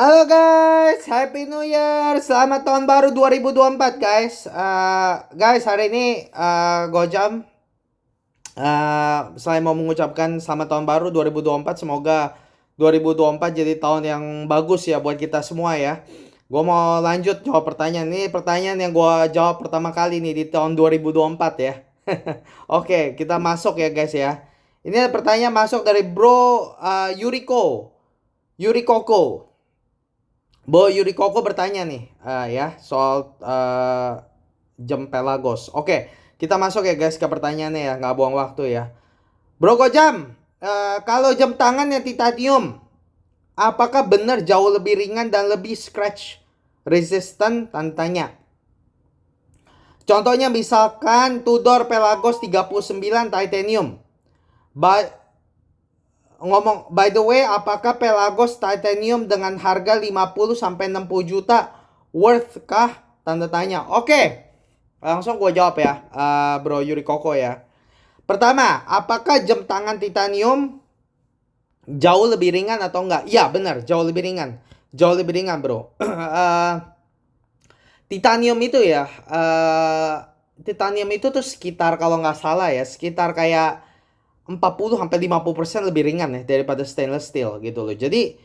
Halo guys, Happy New Year. Selamat tahun baru 2024 guys. Guys, hari ini Gojam selain mau mengucapkan selamat tahun baru 2024, semoga 2024 jadi tahun yang bagus ya buat kita semua ya. Gue mau lanjut jawab pertanyaan. Ini pertanyaan yang gue jawab pertama kali nih di tahun 2024 ya. Oke, kita masuk ya guys ya. Ini pertanyaan masuk dari Bro Yuri Koko. Bo Yuri Koko bertanya nih, ya soal jam Pelagos. Oke, kita masuk ya guys ke pertanyaannya ya, nggak buang waktu ya. Bro Kojam, kalau jam tangan yang titanium, apakah benar jauh lebih ringan dan lebih scratch resistant? Tanya. Contohnya misalkan Tudor Pelagos 39 titanium. By the way, apakah Pelagos titanium dengan harga 50 sampai 60 juta worth kah? Tanda tanya. Oke. Langsung gue jawab ya, Bro Yuri Koko ya. Pertama, apakah jam tangan titanium jauh lebih ringan atau enggak? Iya, benar, jauh lebih ringan. Jauh lebih ringan, Bro. Titanium itu ya, titanium itu tuh sekitar kalau nggak salah ya, sekitar kayak 40 sampai 50% lebih ringan ya daripada stainless steel gitu loh. Jadi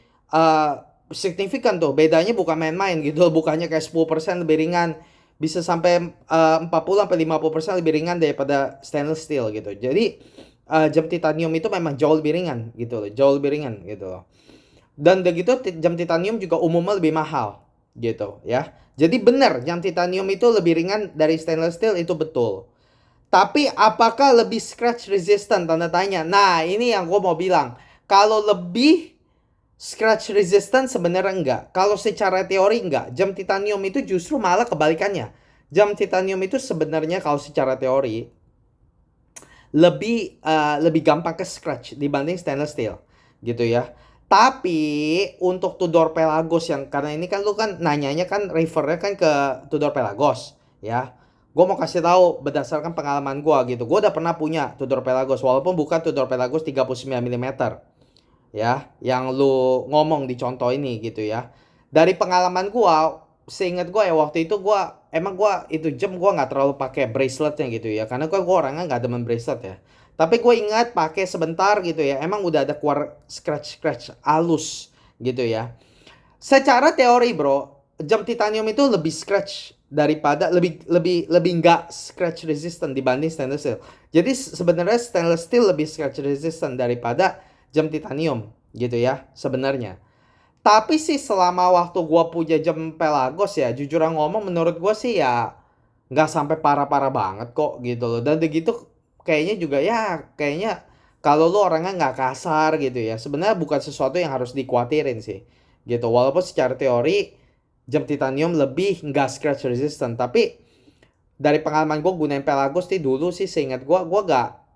signifikan tuh, bedanya bukan main-main gitu loh. Bukannya kayak 10% lebih ringan, bisa sampai 40 sampai 50% lebih ringan daripada stainless steel gitu. Jadi jam titanium itu memang jauh lebih ringan gitu loh, jauh lebih ringan gitu loh. Dan begitu jam titanium juga umumnya lebih mahal gitu ya. Jadi benar jam titanium itu lebih ringan dari stainless steel, itu betul. Tapi apakah lebih scratch resistant? Tanda tanya. Nah, ini yang gue mau bilang. Kalau lebih scratch resistant sebenarnya enggak. Kalau secara teori enggak. Jam titanium itu justru malah kebalikannya. Jam titanium itu sebenarnya kalau secara teori lebih gampang ke scratch dibanding stainless steel gitu ya. Tapi untuk Tudor Pelagos yang, karena ini kan lu kan nanyanya kan refernya kan ke Tudor Pelagos ya. Gue mau kasih tahu berdasarkan pengalaman gue gitu. Gue udah pernah punya Tudor Pelagos walaupun bukan Tudor Pelagos 39 mm ya, yang lu ngomong di contoh ini gitu ya. Dari pengalaman gue, seingat gue ya waktu itu gue itu jam gue nggak terlalu pakai braceletnya gitu ya, karena gue orangnya nggak demen bracelet ya. Tapi gue ingat pakai sebentar gitu ya, emang udah ada keluar scratch scratch halus gitu ya. Secara teori bro, jam titanium itu lebih scratch daripada lebih nggak scratch resistant dibanding stainless steel. Jadi sebenarnya stainless steel lebih scratch resistant daripada jam titanium gitu ya sebenarnya. Tapi sih selama waktu gua punya jam Pelagos ya, jujur ngomong menurut gua sih ya nggak sampai parah-parah banget kok gitu loh. Dan begitu kayaknya juga ya, kayaknya kalau lu orangnya nggak kasar gitu ya, sebenarnya bukan sesuatu yang harus dikhawatirin sih gitu. Walaupun secara teori jam titanium lebih nggak scratch resistant, tapi dari pengalaman gue gunain Pelagos sih dulu sih seingat gue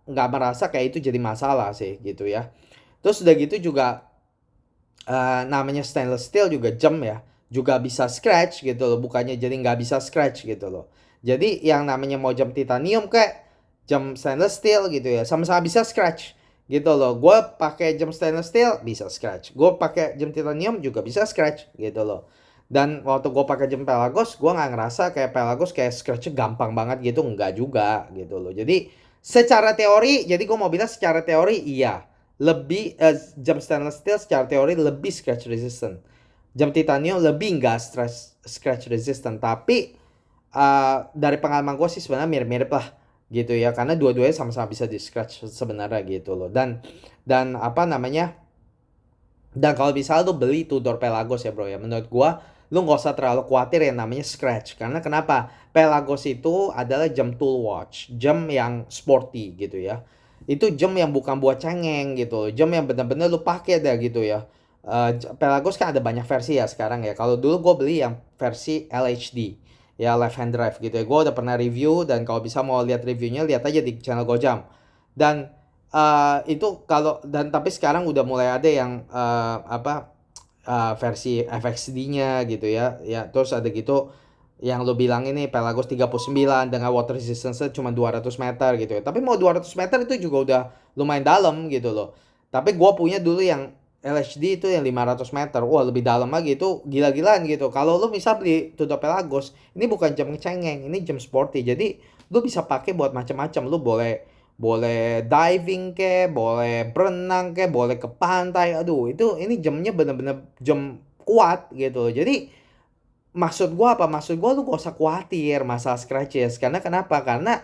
nggak merasa kayak itu jadi masalah sih gitu ya. Terus udah gitu juga namanya stainless steel juga jam ya, juga bisa scratch gitu loh, bukannya jadi nggak bisa scratch gitu loh. Jadi yang namanya mau jam titanium kayak jam stainless steel gitu ya, sama-sama bisa scratch gitu loh. Gue pakai jam stainless steel bisa scratch, gue pakai jam titanium juga bisa scratch gitu loh. Dan waktu gue pakai jam Pelagos, gue nggak ngerasa kayak Pelagos kayak scratchnya gampang banget gitu, nggak juga gitu loh. Jadi secara teori, jadi gue mau bilang secara teori iya, lebih jam stainless steel secara teori lebih scratch resistant. Jam titanium lebih nggak scratch resistant. Tapi dari pengalaman gue sih sebenarnya mirip-mirip lah gitu ya, karena dua-duanya sama-sama bisa di scratch sebenarnya gitu loh. Dan apa namanya, dan kalau misalnya lu beli Tudor Pelagos ya bro ya, menurut gua lu nggak usah terlalu khawatir yang namanya scratch. Karena kenapa? Pelagos itu adalah jam tool watch, jam yang sporty gitu ya. Itu jam yang bukan buat cengeng gitu, jam yang bener-bener lu pakai dah gitu ya. Pelagos kan ada banyak versi ya sekarang ya. Kalau dulu gue beli yang versi LHD ya, left hand drive gitu ya. Gue udah pernah review, dan kalau bisa mau lihat reviewnya lihat aja di channel Gojam. Dan itu kalau, dan tapi sekarang udah mulai ada yang versi FXD-nya gitu ya. Ya, terus ada gitu yang lo bilang ini Pelagos 39 dengan water resistance cuma 200 meter gitu ya. Tapi mau 200 meter itu juga udah lumayan dalam gitu loh. Tapi gue punya dulu yang LHD itu yang 500 meter. Wah, lebih dalam lagi, itu gila-gilaan gitu. Kalau lu misal beli Tudor Pelagos, ini bukan jam cengeng, ini jam sporty. Jadi lu bisa pakai buat macam-macam. Lu boleh boleh diving ke, boleh berenang ke, boleh ke pantai. Aduh, itu ini jamnya bener-bener jam kuat gitu. Jadi maksud gua apa? Maksud gua lu gak usah khawatir masalah scratches. Karena kenapa? Karena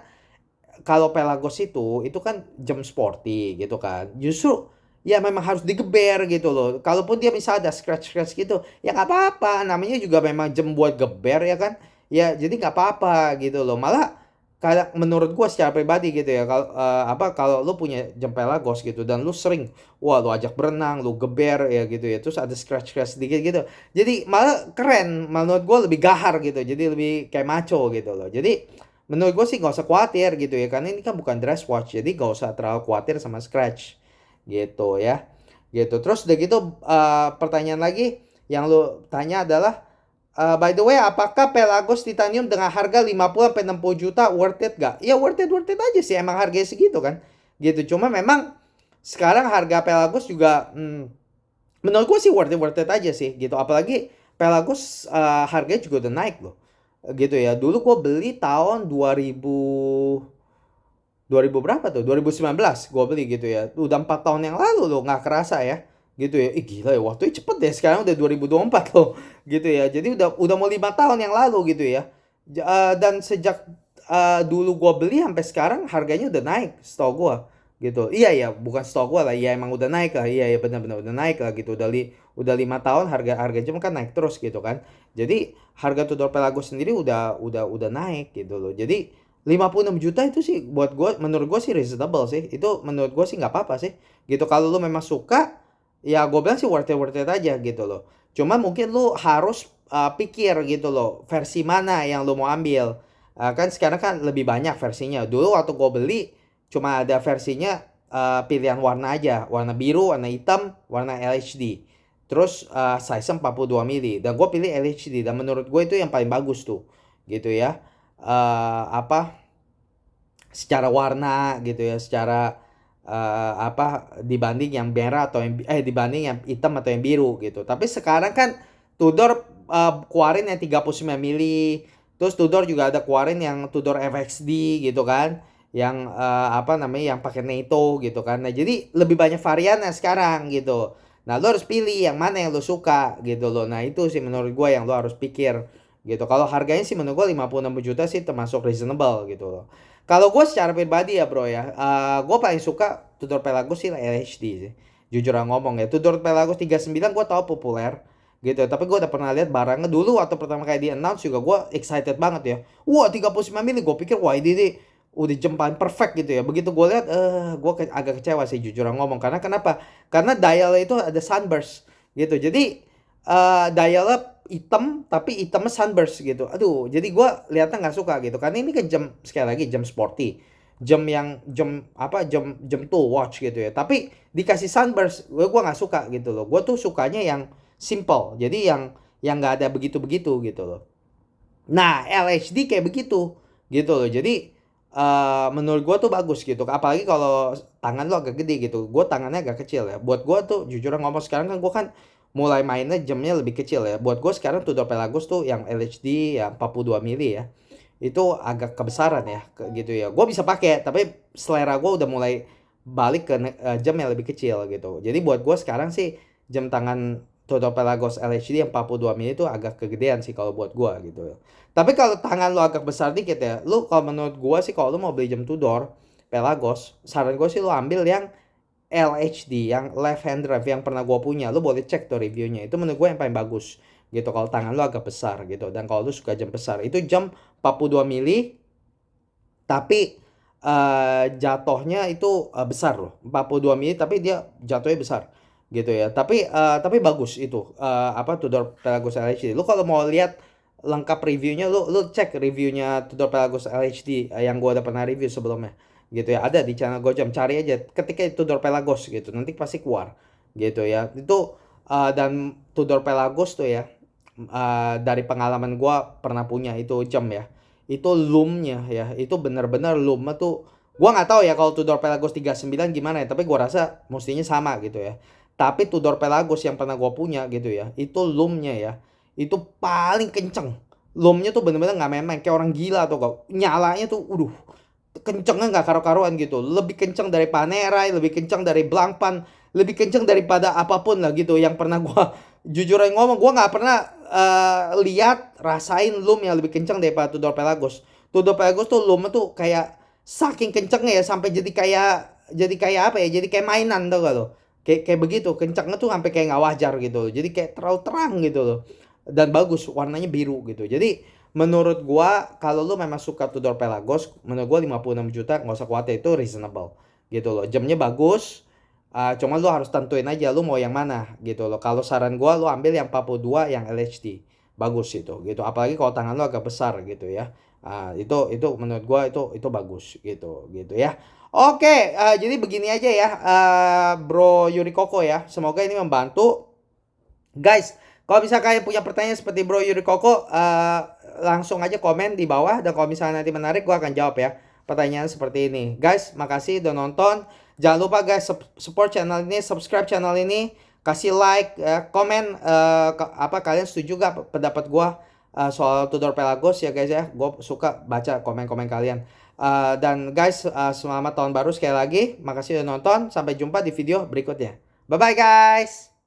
kalau Pelagos itu kan jam sporty gitu kan. Justru ya memang harus digeber gitu loh. Kalaupun dia misalnya ada scratch-scratch gitu, ya nggak apa-apa. Namanya juga memang jam buat geber ya kan. Ya jadi nggak apa-apa gitu loh. Malah kayak menurut gua secara pribadi gitu ya, kalau kalau lu punya jam Pelagos gitu dan lu sering wah lu ajak berenang, lu geber ya gitu ya. Terus ada scratch-scratch sedikit gitu. Jadi malah keren, menurut gua lebih gahar gitu. Jadi lebih kayak macho gitu loh. Jadi menurut gue sih gak usah khawatir gitu ya, karena ini kan bukan dress watch, jadi gak usah terlalu khawatir sama scratch gitu ya. Gitu. Terus udah gitu pertanyaan lagi yang lu tanya adalah by the way, apakah Pelagos Titanium dengan harga 50 sampai 60 juta worth it gak? Ya worth it aja sih, emang harganya segitu kan. Gitu. Cuma memang sekarang harga Pelagos juga menurut gue sih worth it aja sih gitu. Apalagi Pelagos harganya juga udah naik loh. Gitu ya. Dulu gue beli tahun 2000 berapa tuh? 2019 gue beli gitu ya. Udah 4 tahun yang lalu loh, nggak kerasa ya. Gitu ya. Ih gila ya, waktunya cepet deh. Sekarang udah 2024 loh. Gitu ya. Jadi udah mau 5 tahun yang lalu gitu ya. Dan sejak dulu gue beli sampai sekarang harganya udah naik setahu gue gitu. Iya ya, bukan stok gua lah. Iya emang udah naik lah. Iya ya benar-benar udah naik lah gitu. Udah 5 tahun harga harga jam kan naik terus gitu kan. Jadi harga Tudor Pelagos sendiri udah naik gitu loh. Jadi 56 juta itu sih buat gua, menurut gua sih reasonable sih. Itu menurut gua sih nggak apa-apa sih. Gitu kalau lu memang suka, ya gua bilang sih worth it aja gitu loh. Cuma mungkin lu harus pikir gitu loh, versi mana yang lu mau ambil. Kan sekarang kan lebih banyak versinya. Dulu waktu gua beli cuma ada versinya pilihan warna aja, warna biru, warna hitam, warna LHD. Terus size 42 mili dan gue pilih LHD dan menurut gue itu yang paling bagus tuh gitu ya. Apa secara warna gitu ya, secara dibanding yang merah atau yang dibanding yang hitam atau yang biru gitu. Tapi sekarang kan Tudor keluarin yang 39 mili. Terus Tudor juga ada keluarin yang Tudor FXD gitu kan. Yang yang pakai NATO gitu kan. Nah, jadi lebih banyak variannya sekarang gitu. Nah, lo harus pilih yang mana yang lo suka gitu loh. Nah, itu sih menurut gue yang lo harus pikir gitu. Kalau harganya sih menurut gue 56 juta sih termasuk reasonable gitu loh. Kalau gue secara pribadi ya bro ya, gue paling suka Tudor Pelagos sih LHD sih. Jujur ngomong ya, Tudor Pelagos 39 gue tau populer gitu. Tapi gue udah pernah lihat barangnya dulu waktu pertama kali di announce juga gue excited banget ya. Wah 39 mili, gue pikir wah ini nih udah jam paling perfect gitu ya. Begitu gue lihat, gue agak kecewa sih jujur ngomong. Karena kenapa? Karena dialnya itu ada sunburst gitu. Jadi dialnya hitam tapi hitamnya sunburst gitu. Aduh, jadi gue liatnya nggak suka gitu. Karena ini kan jam, sekali lagi jam sporty, jam yang jam tuh watch gitu ya. Tapi dikasih sunburst, gue nggak suka gitu loh. Gue tuh sukanya yang simple. Jadi yang nggak ada begitu-begitu gitu loh. Nah, LHD kayak begitu gitu loh. Jadi menurut gue tuh bagus gitu. Apalagi kalau tangan lo agak gede gitu. Gue tangannya agak kecil ya. Buat gue tuh jujur ngomong sekarang kan gue kan mulai mainnya jamnya lebih kecil ya. Buat gue sekarang Tudor Pelagos tuh yang LHD ya 42 mili ya. Itu agak kebesaran ya gitu ya. Gue bisa pakai tapi selera gue udah mulai balik ke jam yang lebih kecil gitu. Jadi buat gue sekarang sih jam tangan Tudor Pelagos LHD yang 42 mili itu agak kegedean sih kalau buat gue gitu. Tapi kalau tangan lo agak besar dikit ya, lu kalau menurut gue sih kalau lu mau beli jam Tudor Pelagos, saran gue sih lu ambil yang LHD, yang left hand drive yang pernah gue punya. Lu boleh cek tuh reviewnya. Itu menurut gue yang paling bagus gitu kalau tangan lu agak besar gitu. Dan kalau lu suka jam besar, itu jam 42 mili tapi jatuhnya itu besar loh. 42 mili tapi dia jatuhnya besar gitu ya. Tapi bagus itu Tudor Pelagos LHD. Lu kalau mau lihat lengkap reviewnya, lu cek reviewnya Tudor Pelagos LHD yang gua udah pernah review sebelumnya gitu ya. Ada di channel Gojam, cari aja ketika Tudor Pelagos gitu, nanti pasti keluar gitu ya. Itu dan Tudor Pelagos tuh ya, dari pengalaman gua pernah punya itu jam ya, itu loomnya ya, itu benar-benar loomnya tuh gua nggak tahu ya kalau Tudor Pelagos 39 gimana ya, tapi gua rasa mestinya sama gitu ya. Tapi Tudor Pelagos yang pernah gua punya gitu ya, itu loomnya ya, itu paling kenceng. Loomnya tuh bener-bener nggak main-main, kayak orang gila tuh kok. Nyalanya tuh, kencengnya nggak karu-karuan gitu. Lebih kenceng dari Panerai, lebih kenceng dari Blancpain, lebih kenceng daripada apapun lah gitu. Yang pernah gua jujur aja ngomong, gua nggak pernah lihat rasain loom yang lebih kenceng daripada Tudor Pelagos. Tudor Pelagos tuh loomnya tuh kayak saking kencengnya ya sampai jadi kayak apa ya? Jadi kayak mainan tau gak lo? Kayak begitu, kencengnya tuh sampai kayak nggak wajar gitu. Jadi kayak terlalu terang gitu loh. Dan bagus, warnanya biru gitu. Jadi menurut gua kalau lu memang suka Tudor Pelagos, menurut gua 56 juta nggak usah khawatir, itu reasonable gitu loh. Jamnya bagus. Cuma lu harus tentuin aja lu mau yang mana gitu loh. Kalau saran gua lu ambil yang 42 yang LHD. Bagus itu gitu. Apalagi kalau tangan lu agak besar gitu ya. Itu menurut gua itu bagus gitu ya. Oke, jadi begini aja ya, Bro Yuri Koko ya. Semoga ini membantu. Guys, kalau misalnya kalian punya pertanyaan seperti Bro Yuri Koko, langsung aja komen di bawah. Dan kalau misalnya nanti menarik, gue akan jawab ya pertanyaan seperti ini. Guys, makasih udah nonton. Jangan lupa guys, support channel ini, subscribe channel ini, kasih like, komen, apa kalian setuju gak pendapat gue soal Tudor Pelagos ya guys ya. Gue suka baca komen-komen kalian. Dan guys, selamat tahun baru sekali lagi. Makasih udah nonton. Sampai jumpa di video berikutnya. Bye-bye guys.